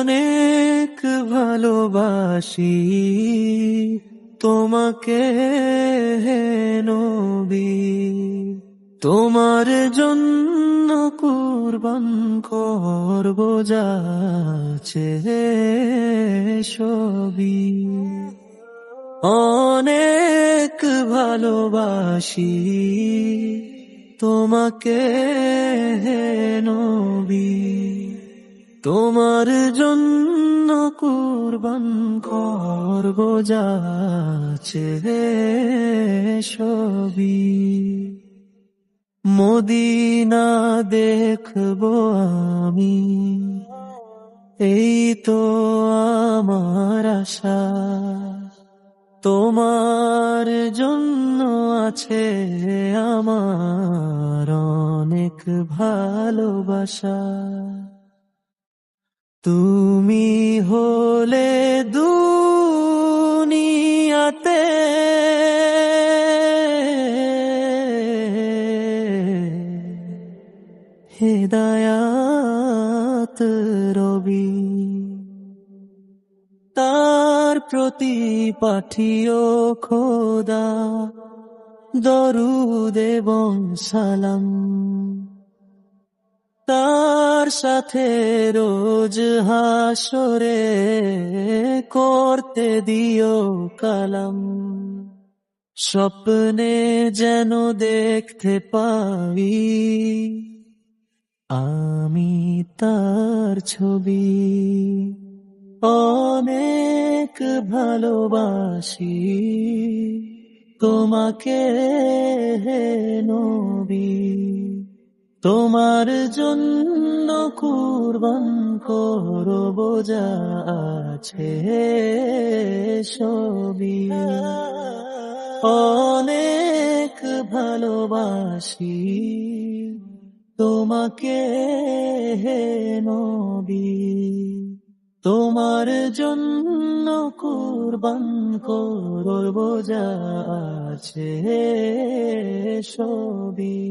অনেক ভালোবাসি তোমাকে হে নবী, তোমার জন্য কুরবান করব যাচ্ছে সবই। অনেক ভালোবাসি তোমাকে হে নবী, তোমার জন্য কুরবান করব যাচ্ছে সবই। মদিনা দেখবো আমি, এই তো আমার আশা, তোমার জন্য আছে আমার অনেক ভালোবাসা। তুমি হলে দুনিয়াতে হেদায়াত রবি, তার প্রতি পাঠিও খোদা দরুদ এবং সালাম, তার সাথে রোজ হাসরে করতে দিও কালাম। স্বপ্নে যেন দেখতে পাই আমি তার ছবি। অনেক ভালোবাসি তোমাকে হে নবী, তোমার জন্য কুরবান করব যা আছে সবই। অনেক ভালোবাসি তোমাকে হে নবী, তোমার জন্য কুরবান করব যা আছে সবই।